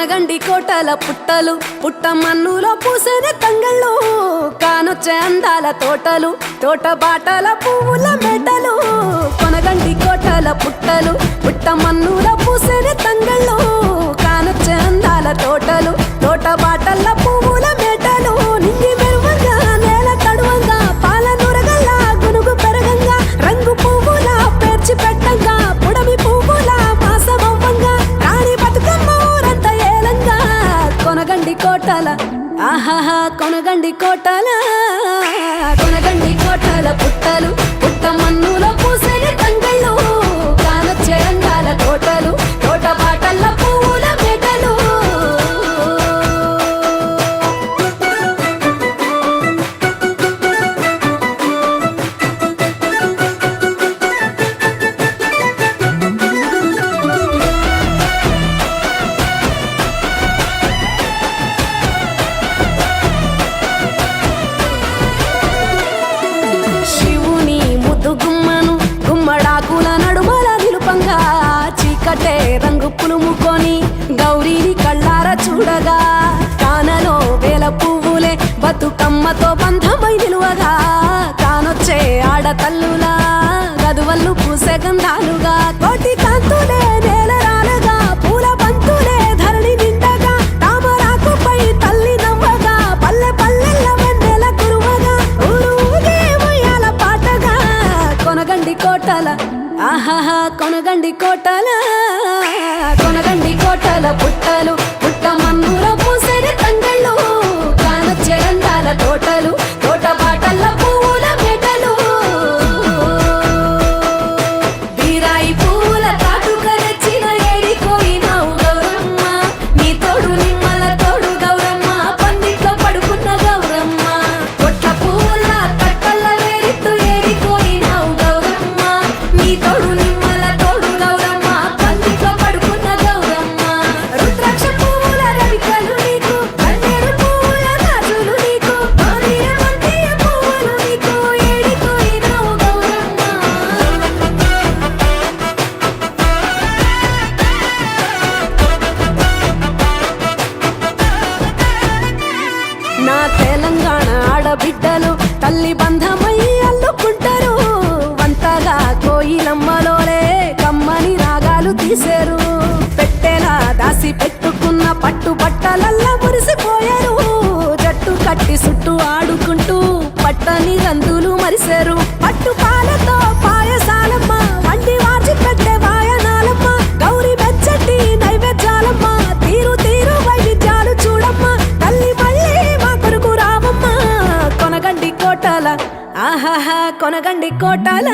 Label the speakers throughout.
Speaker 1: కొనగండి కోటల పుట్టలు పుట్ట మన్నులో పూసిన తంగళ్ళు కానొచ్చే అందాల తోటలు తోట బాటల పువ్వుల మెడలు కొనగండి కోటల పుట్టలు పుట్ట మన్నులో పూసిన తంగళ్ళు కానొచ్చే అందాల తోటలు తోట బాటల పువ్వుల మెడలు నింగి మెరువంగా నేల తడువంగా పాల నురగల్లా గునుగు పెరగంగా రంగు పువ్వుల పేర్చి పెట్టంగా పుడమి పువ్వుల మాసమవ్వంగా రాణి బతుకమ్మ ఊరంతా ఏలంగా కొనగండి కోటల ఆహాహా కొనగండి కోటల కొనగండి కోటల పుట్టలు పుట్ట మన్నులో పూసిన తంగళ్ళు కానొచ్చే అందాల తోటలు తోట బాటల పువ్వుల మెడలు శివుని ముద్దు గుమ్మను గుమ్మడాకుల నడుమల నిలుపంగా చీకటే రంగు పులుముకొని గౌరీని కళ్ళార చూడగా కానలో వేల పువ్వులే బతుకమ్మతో బంధమై నిలువగా కానొచ్చే ఆడతల్లులా గదువల్లు పూసే గంధాలుగా కోటి కాంతులే నేల రాలగా పూల బంతులే ధరణి నిండగా తామరాకుపై తల్లి నవ్వగా పల్లె పల్లెల్ల వెన్నెల కురువగా ఊరు ఊగే ఉయ్యాల పాటగా కొనగండి కోటల ఆహాహా కొనగండి కోటల కొనగండి కోటల పుట్టలు పుట్ట మన్నులో పూసిన తంగళ్ళు కానొచ్చే అందాల తోటలు తోట బాటల పువ్వుల మెడలు బీరాయి పువ్వుల తాటుక తెచ్చిన ఏడిపోయినావు గౌరమ్మ నీ తోడు నిమ్మల తోడు గౌరమ్మ పందిట్లో పడుకున్న గౌరమ్మ కొట్ల పువ్వుల కట్టల్ల వేరిత్తు ఏడిపోయినావు గౌరమ్మ నీ తోడు నిమ్మల తోడు గౌరమ్మ పందిట్లో పడుకున్న గౌరమ్మ రుద్రాక్ష పువ్వుల రవికలు నీకు కన్నేరు పువ్వుల గాజులు నీకు మామిడి మందియ పువ్వులు నీకు ఏడిపోయినావు గౌరమ్మ నా తెలంగాణ ఆడబిడ్డలు తల్లి బంధమై అల్లుకుంటారు వంటగా కోయిలమ్మలోలే కమ్మని రాగాలు తీశారు పెట్టేలా దాసి పెట్టుకున్న పట్టు బట్టలల్లా మురిసిపోయారు జట్టు కట్టి చుట్టూ ఆడుకుంటూ పట్టని రందులు మరిశారు పట్టు పాలతో పాయసాలమ్మ వండి వాచి పెట్టే వాయనాలమ్మ గౌరీ మెచ్చటి నైవేద్యాలమ్మ తీరు తీరు వైవిధ్యాలు చూడమ్మ తల్లి మళ్ళీ మా కొరకు రావమ్మ కొనగండి కోటల ఆహాహా కొనగండి కోటల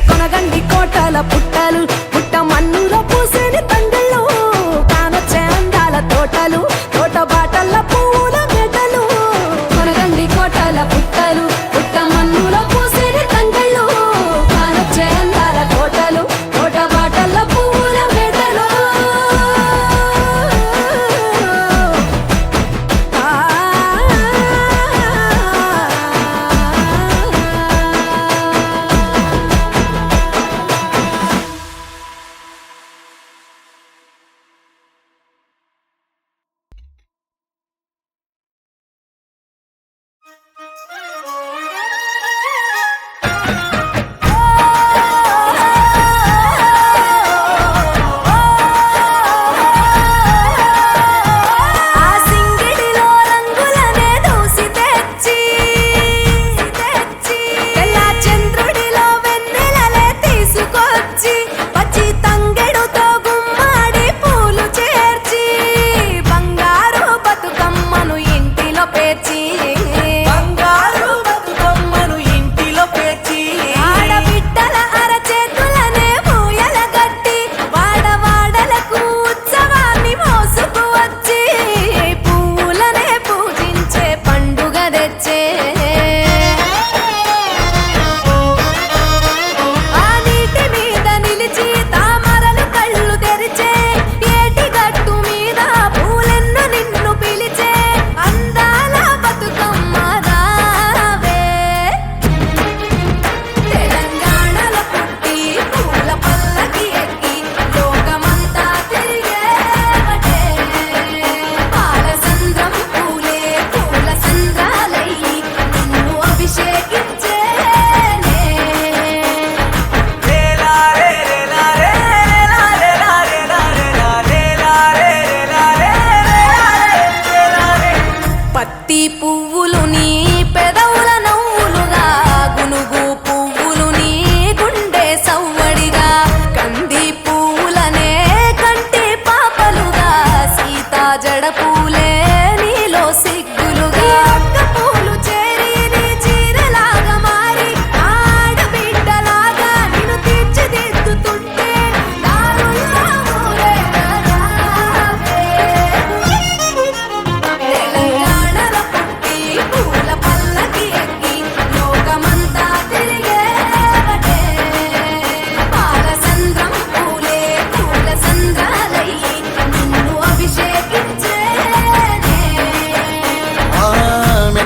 Speaker 1: కొనగండి కోటల పుట్టలు పుట్ట మన్నులో పూసిన తంగళ్ళు కానొచ్చే అందాల తోటలు తోట బాటల పువ్వుల మెడలు కొనగండి కోటల పుట్టలు పుట్ట మన్నులో పూసిన తంగళ్ళు కానొచ్చే అందాల తోటలు తోట బాటల పువ్వుల మెడలు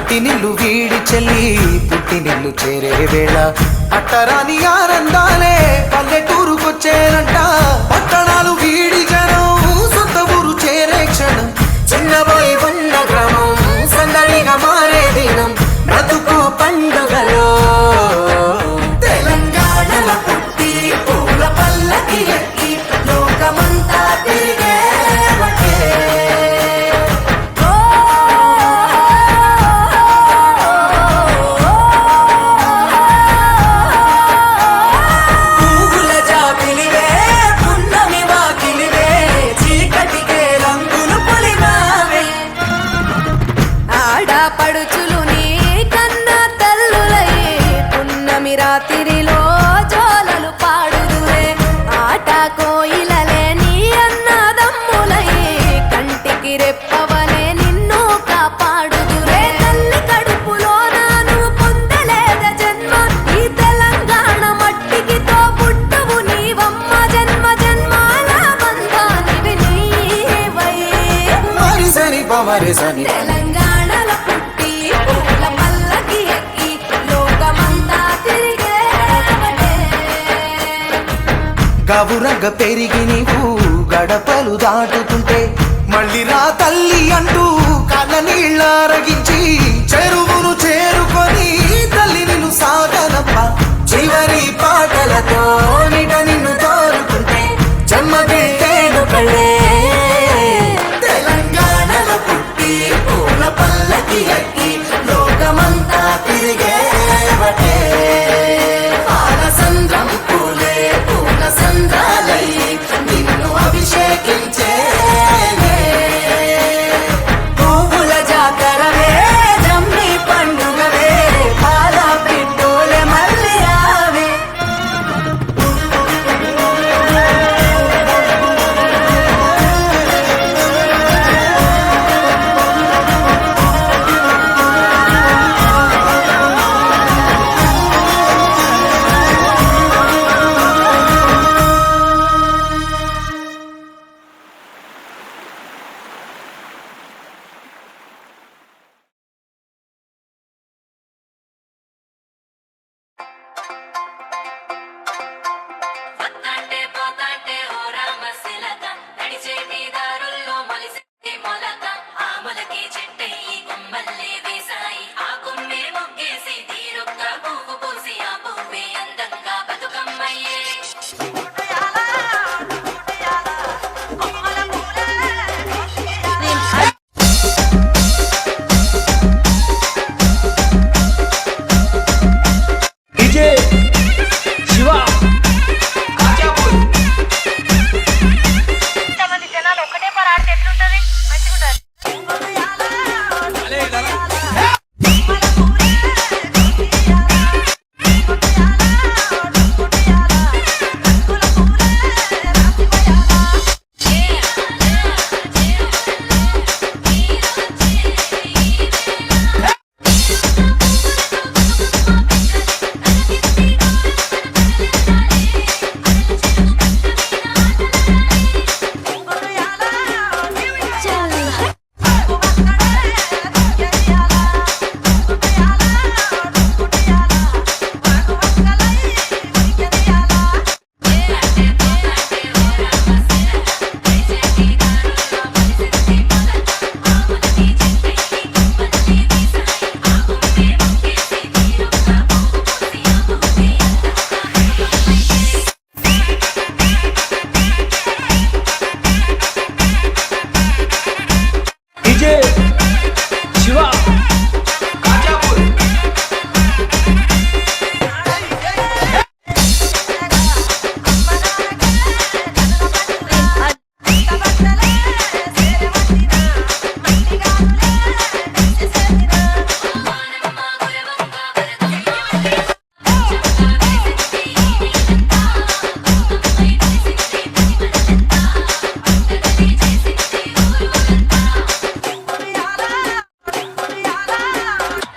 Speaker 2: ఇంటినిల్లు వీడి చెల్లి పుట్టినిల్లు చేరే వేళ అట్టరాని ఆనందాలే పల్లెటూరుకొచ్చేనంట. పట్టణాలు వీడి జనం సొంత ఊరు చేరే క్షణం, చిన్నబోయి ఉన్న గ్రామం సందడిగా మారే దినం, బ్రతుకు పండుగలో తెలంగాణల పుట్టి పూల పల్లకి ఎక్కి లోకమంతా తిరిగే
Speaker 1: పడుచులు నీ కన్నా తల్లులయ్యే పున్నమి రాత్రిలో జోలలు పాడుదురే. ఆట కోయిలలే నీ అన్నదమ్ములయ్యే కంటికి రెప్పవలే నిన్ను కాపాడుదురే. తల్లి కడుపులో నాను పొందలేద జన్మ, ఈ తెలంగాణ మట్టికి తో పుట్టవు నీవమ్మ. జన్మ జన్మాల బంధానివి నీవై
Speaker 2: మరిసని పమరిసని
Speaker 1: తెలంగాణల పుట్టి పూల పల్లకి ఎక్కి లోకమంతా తిరిగేవటే.
Speaker 2: గవురగ పెరిగి నీవు గడపలు దాటుతుంటే మళ్ళీ రా తల్లి అంటూ కళ్ళ నీళ్ళ రగించి చెరువును చేరుకొని తల్లి నిన్ను సాగనప్ప. చివరి పాటలతో నిట నిన్ను తోరుకుంటే జన్మదిట్టేను కళ్ళే. తెలంగాణల పుట్టి పూల పల్లకి ఎక్కి లోకమంతా తిరిగేవటే. పాలసంద్రం పూలే పూల సంద్రాలై నిన్ను అభిషేకించే పువ్వుల జాతరవే జమ్మి పండుగవే పాల పిట్టోలే మళ్ళీ రావే.
Speaker 3: వత్తాంటే పోతాంటే ఓ రామశిలక నడిచేటి దారుల్లో మొలిసేటి మొలక ఆ మొలకి చెట్టయి కొమ్మల్లే వేసాయి ఆ కొమ్మే మొగ్గేసి తీరొక్క పువ్వు పూసి ఆ పువ్వే అందంగా బతుకమ్మయ్యే.
Speaker 4: డీజే శివ
Speaker 5: ఇంతమంది జనాలు ఒకటే పని ఆడితే ఎట్లుంటది? మంచిగుంటది.
Speaker 4: డీజే శివ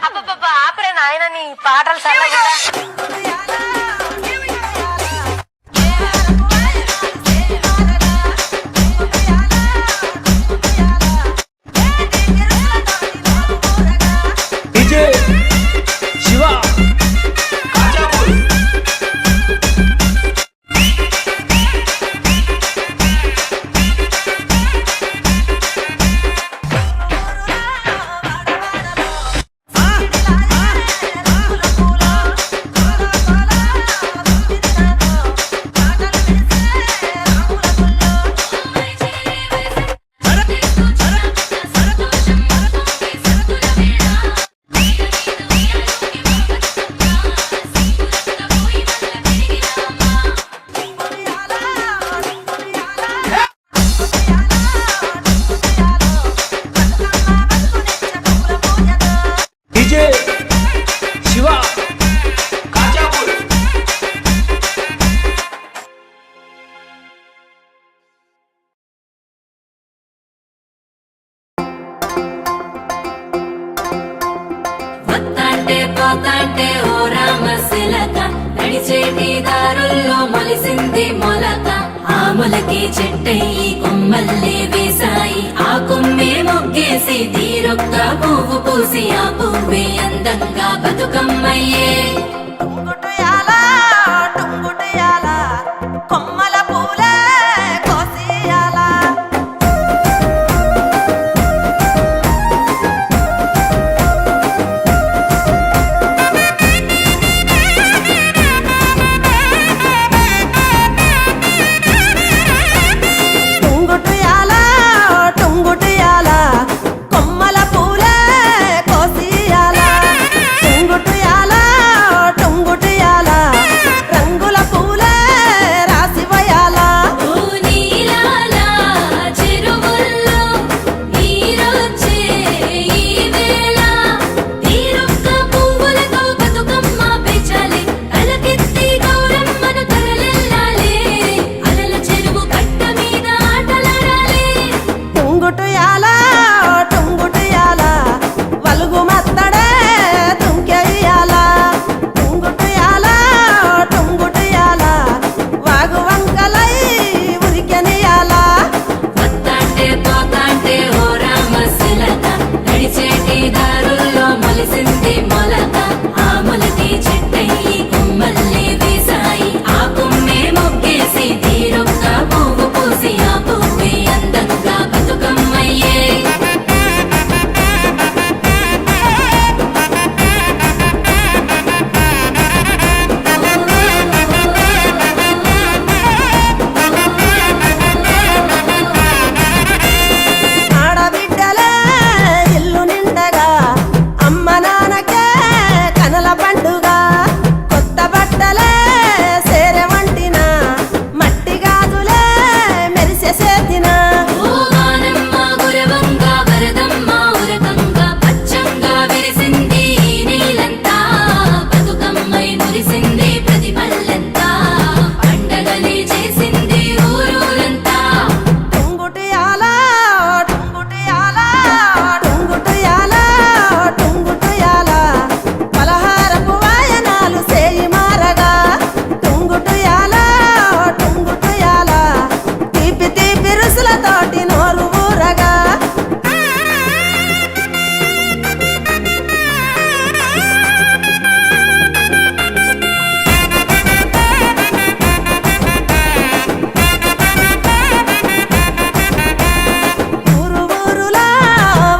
Speaker 5: అబ్బబ్బబ్బా, ఆపరే నాయన నీ పాటలు చల్లగా.
Speaker 3: పోతాంటే ఓ రామశిలక నడిచేటి దారుల్లో మొలిసింది మొలక ఆ మొలకి చెట్టయి కొమ్మల్లే వేసాయి ఆ కొమ్మే మొగ్గేసి తీరొక్క పువ్వు పూసి ఆ పువ్వే అందంగా బతుకమ్మయ్యే
Speaker 2: టుంగుటుయాల టుంగుటుయాల కొమ్మల పూలే కోసియాల టుంగుటుయాల టుంగుటుయాల కొమ్మల పూలే కోసియాల టుంగుటుయాల టుంగుటుయాల రంగుల పూలే రాసివయాల
Speaker 3: ఓ నీలాల చెరువుల్లో నీరొచ్చే ఈ వేళ తీరొక్క పువ్వులతో బతుకమ్మ పెంచాలి తలకెత్తి గౌరమ్మను తరలిల్లాలి అలల చెరువు కట్ట మీద ఆటలాడాలి
Speaker 2: టుంగుటుయాల టుంగుటుయాల వలుగు మత్తడే తుంకెయ్యాల టుంగుటుయాల టుంగుటుయాల వాగు వంకలై ఉరికెనియాల
Speaker 3: వత్తాంటే పోతాంటే ఓ రామశిలక నడిచేటి దారుల్లో మొలిసింది మొలక ఆ మొలకి చెట్టయి కొమ్మల్లే వేసాయి ఆ కొమ్మే మొగ్గేసి తీరొక్క పువ్వు పూసి ఆ పువ్వే అందంగా బతుకమ్మయ్యే
Speaker 2: ఆడబిడ్డలే ఇల్లు నిండగా అమ్మ నాన్నకే కనల పండుగ కొత్త బట్టలే సేరె వంటిన మట్టి గాజులే మెరిసె చేతిన
Speaker 3: ఓ వానమ్మ గురవంగ వరదమ్మ ఉరకంగా పచ్చంగా విరిసింది ఈ నీలంతా బతుకమ్మై మురిసింది ప్రతి పల్లెంతా పండగలే చేసింది ఊరూరంతా
Speaker 2: టుంగుటుయాల టుంగుటుయాల టుంగుటుయాల టుంగుటుయాల పలహారపు వాయనాలు సేయి మారగా టుంగుటుయాల టుంగుటుయాల తీపి తీపి రుసులతోటి నోరు ఊరగా ఊరు ఊరులా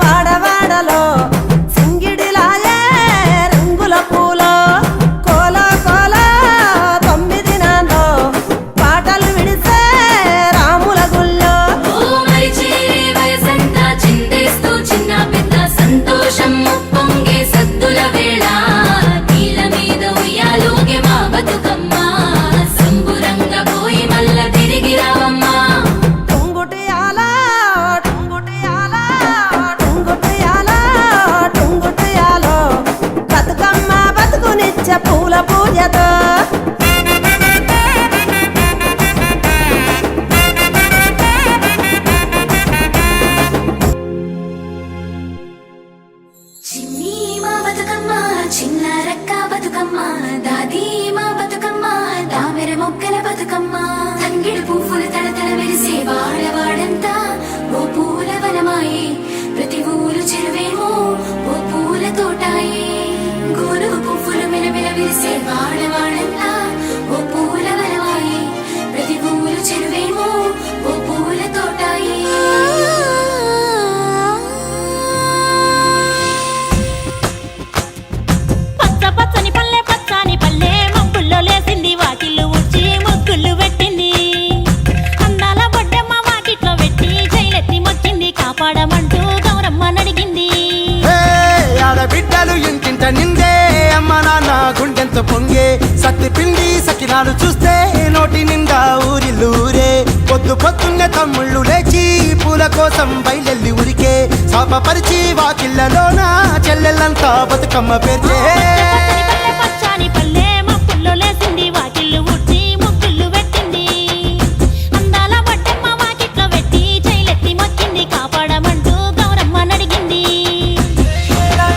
Speaker 2: వాడవాడలో సింగిడిలాయే రంగుల పూలో కోల కోల 9 నాలో పాటలు విడిసే రాముల గుళ్ళో
Speaker 3: ఓ మరిచేరే వయసంతా చిందేస్తూ చిన్న పెద్ద సంతోషం పొంగే సద్దుల వేళ నీళ్ళ మీద ఉయ్యాలోగే మా బతుకమ్మ సంబురంగా పోయి మల్ల తిరిగి రావమ్మా
Speaker 2: టుంగుటుయాల టుంగుటుయాల టుంగుటుయాల టుంగుటుయాలో బతుకమ్మ బతుకునిచ్చే పూల పూజతో
Speaker 3: చిన్ని మా బతుకమ్మ చిన్న రక్క బతుకమ్మ దాది మా బతుకమ్మ దామెర మొక్కల బతుకమ్మ తంగిడు పువ్వులు తడతడ మెరిసే వాడవాడంతా ఓ పూల వనమాయే ప్రతి ఊరు చెరువేమో ఓ పూల తోటాయే గోరు పువ్వులు మెలమెల విరిసే వాడవాడంతా ఓ పూల వనమాయే ప్రతి ఊరు చెరువేమో ఓ పూల తోటాయే
Speaker 6: పచ్చ పచ్చని పల్లె మబ్బుల్లో లేసింది వాకిళ్ళు ఊడ్చి ముగ్గులు పెట్టింది అందాల బొడ్డమ్మ వాకిట్లో పెట్టి జైలెత్తి మొక్కింది కాపాడమంటూ గౌరమ్మ నడిగింది
Speaker 7: ఆడబిడ్డలు ఇంటింట నిందే అమ్మ నాన్న గుండెంత పొంగే సత్తి పిండి సకినాలు చూస్తే నోటి నిండా ఊరిల్లూరే పొద్దు పొద్దున్నే తమ్ముళ్ళు లేచి పూల కోసం బయలెల్లి ఉరికే శాపపరిచి వాకిళ్ళలోన చెల్లెళ్ళంతా బతుకమ్మ పేర్చే
Speaker 6: పచ్చని పల్లె మబ్బుల్లో లేసింది వాకిళ్ళు ఊడ్చి ముగ్గులు పెట్టింది అందాల బొడ్డమ్మ వాకిట్లో పెట్టి జైలెత్తి మొక్కింది కాపాడమంటూ గౌరమ్మ నడిగింది
Speaker 2: లా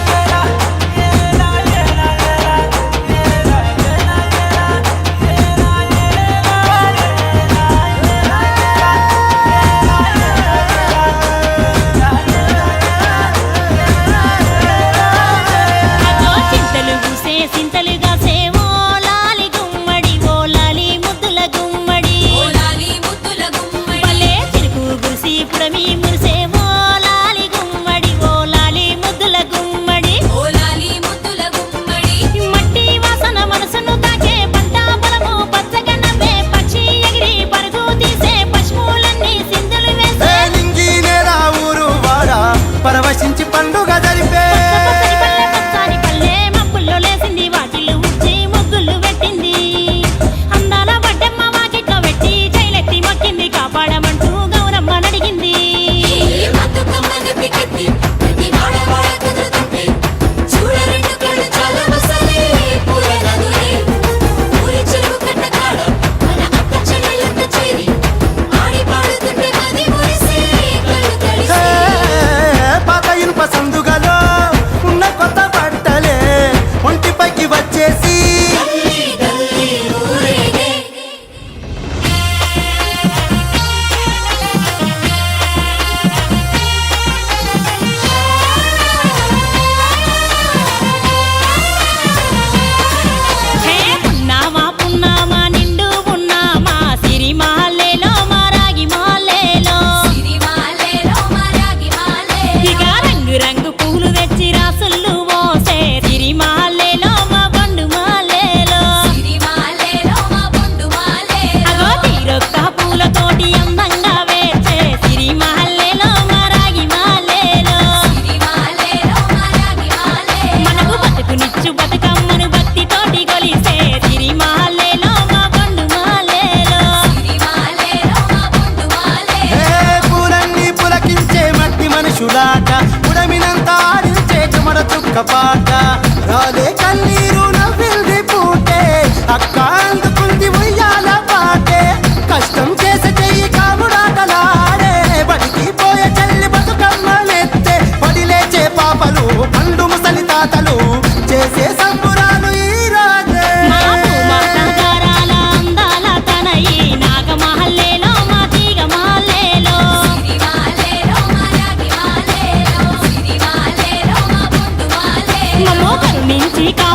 Speaker 6: శ్రీకారం